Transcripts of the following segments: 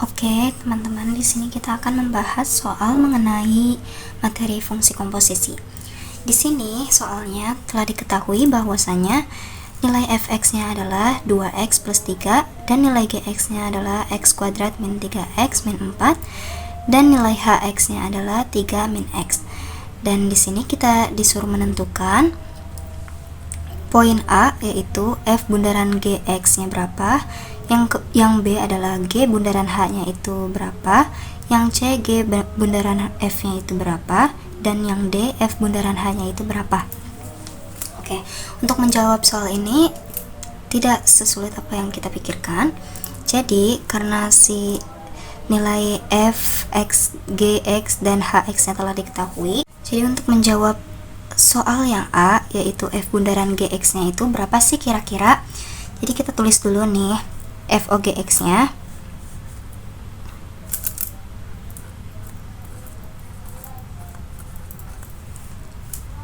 Oke, teman-teman, di sini kita akan membahas soal mengenai materi fungsi komposisi. Di sini soalnya telah diketahui bahwasanya nilai fx-nya adalah 2x plus 3 dan nilai gx-nya adalah x kuadrat min 3x min 4 dan nilai hx-nya adalah 3 min x. Dan di sini kita disuruh menentukan poin A, yaitu f bundaran gx-nya berapa, yang B adalah G bundaran H-nya itu berapa, yang C G bundaran F-nya itu berapa, dan yang D F bundaran H-nya itu berapa. Oke, untuk menjawab soal ini tidak sesulit apa yang kita pikirkan. Jadi karena si nilai F, X, G, X, dan H, X-nya telah diketahui, jadi untuk menjawab soal yang A, yaitu F bundaran GX-nya itu berapa sih kira-kira, jadi kita tulis dulu nih FOGX-nya.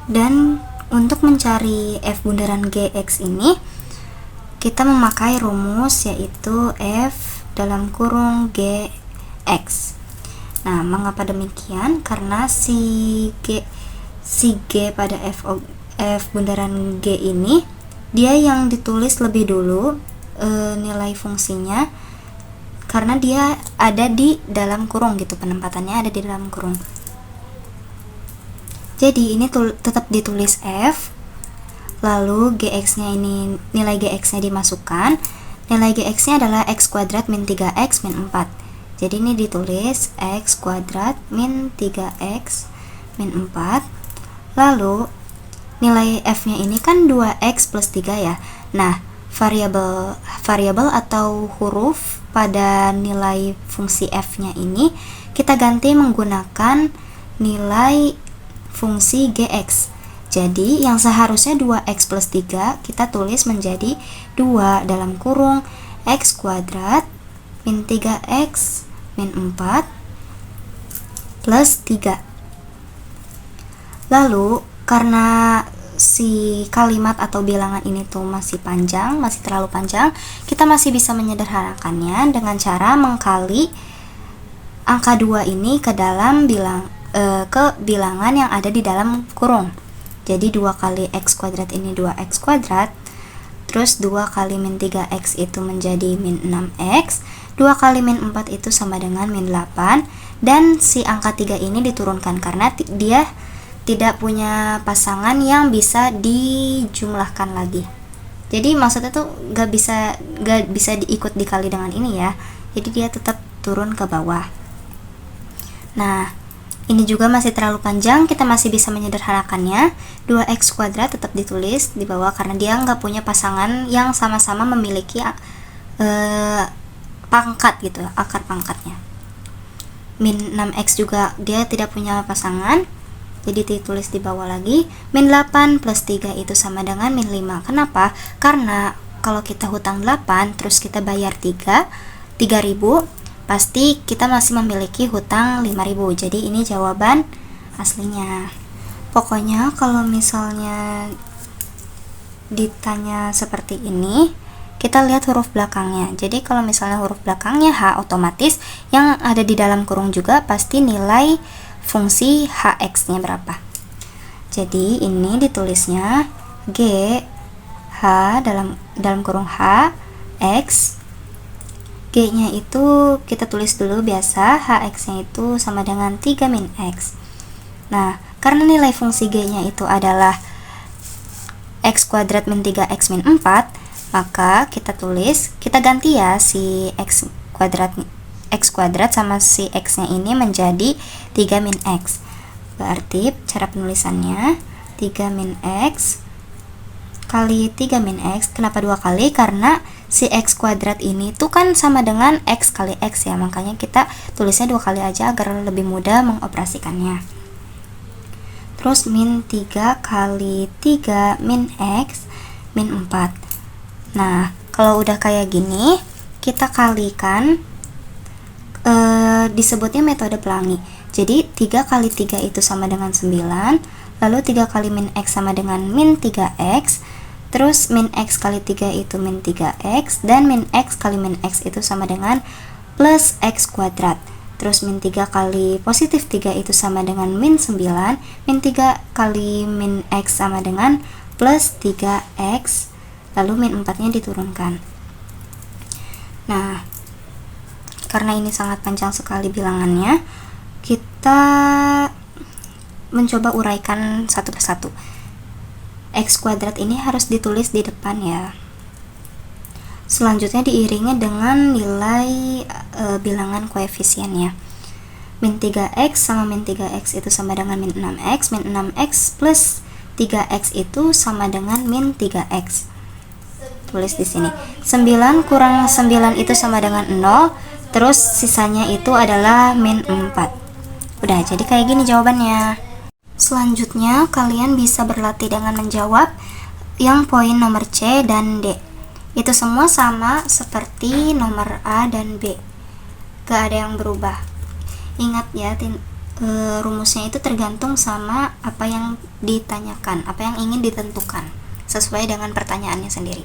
Dan untuk mencari F bundaran GX ini, kita memakai rumus yaitu F dalam kurung GX. Nah, mengapa demikian? Karena si G pada F bundaran G ini, dia yang ditulis lebih dulu nilai fungsinya, karena dia ada di dalam kurung gitu, penempatannya ada di dalam kurung. Jadi ini tetap ditulis F, lalu gx-nya ini, nilai gx-nya dimasukkan. Nilai gx-nya adalah x kuadrat min 3x min 4. Jadi ini ditulis x kuadrat min 3x min 4. Lalu nilai f-nya ini kan 2x plus 3 ya. Nah, variabel atau huruf pada nilai fungsi f-nya ini kita ganti menggunakan nilai fungsi gx. Jadi yang seharusnya 2x plus 3 kita tulis menjadi 2 dalam kurung x kuadrat min 3x min 4 plus 3. Lalu karena si kalimat atau bilangan ini tuh masih panjang, masih terlalu panjang, kita masih bisa menyederhanakannya dengan cara mengkali angka 2 ini ke dalam bilangan yang ada di dalam kurung. Jadi 2 kali x kuadrat ini 2x kuadrat, terus 2 kali min 3x itu menjadi min 6x, 2 kali min 4 itu sama dengan min 8, dan si angka 3 ini diturunkan karena dia tidak punya pasangan yang bisa dijumlahkan lagi. Jadi maksudnya tuh gak bisa diikut dikali dengan ini ya. Jadi dia tetap turun ke bawah. Nah, ini juga masih terlalu panjang, kita masih bisa menyederhanakannya. 2x kuadrat tetap ditulis di bawah karena dia nggak punya pasangan yang sama-sama memiliki pangkat gitu, akar pangkatnya. Min 6x juga dia tidak punya pasangan, jadi ditulis di bawah lagi. Min 8 plus 3 itu sama dengan min 5. Kenapa? Karena kalau kita hutang 8 terus kita bayar 3.000, pasti kita masih memiliki hutang 5.000. Jadi ini jawaban aslinya. Pokoknya kalau misalnya ditanya seperti ini, kita lihat huruf belakangnya. Jadi kalau misalnya huruf belakangnya H, otomatis yang ada di dalam kurung juga pasti nilai fungsi hx-nya berapa. Jadi ini ditulisnya G H dalam kurung H X. G-nya itu kita tulis dulu biasa, hx-nya itu sama dengan 3 min x. Nah, karena nilai fungsi G-nya itu adalah x kuadrat min 3x min 4, maka kita ganti ya si x kuadrat sama si x-nya ini menjadi 3 min x. Berarti cara penulisannya 3 min x kali 3 min x. Kenapa 2 kali? Karena si x kuadrat ini tuh kan sama dengan x kali x ya, makanya kita tulisnya 2 kali aja agar lebih mudah mengoperasikannya. Terus min 3 kali 3 min x min 4. Nah, kalau udah kayak gini, kita kalikan, disebutnya metode pelangi. Jadi 3 kali 3 itu sama dengan 9, lalu 3 kali min x sama dengan min 3x, terus min x kali 3 itu min 3x, dan min x kali min x itu sama dengan plus X kuadrat. Terus min 3 kali positif 3 itu sama dengan min 9, min 3 kali min X sama dengan plus 3X, lalu min 4 nya diturunkan. Nah, karena ini sangat panjang sekali bilangannya, kita mencoba uraikan satu persatu. X kuadrat ini harus ditulis di depan ya. Selanjutnya diiringi dengan nilai bilangan koefisiennya. Min 3x sama min 3x itu sama dengan min 6x, min 6x plus 3x itu sama dengan min 3x. Tulis di sini. 9 kurang 9 itu sama dengan 0, terus sisanya itu adalah min 4. Udah, jadi kayak gini jawabannya. Selanjutnya, kalian bisa berlatih dengan menjawab yang poin nomor C dan D. Itu semua sama seperti nomor A dan B, gak ada yang berubah. Ingat ya, rumusnya itu tergantung sama apa yang ditanyakan, apa yang ingin ditentukan, sesuai dengan pertanyaannya sendiri.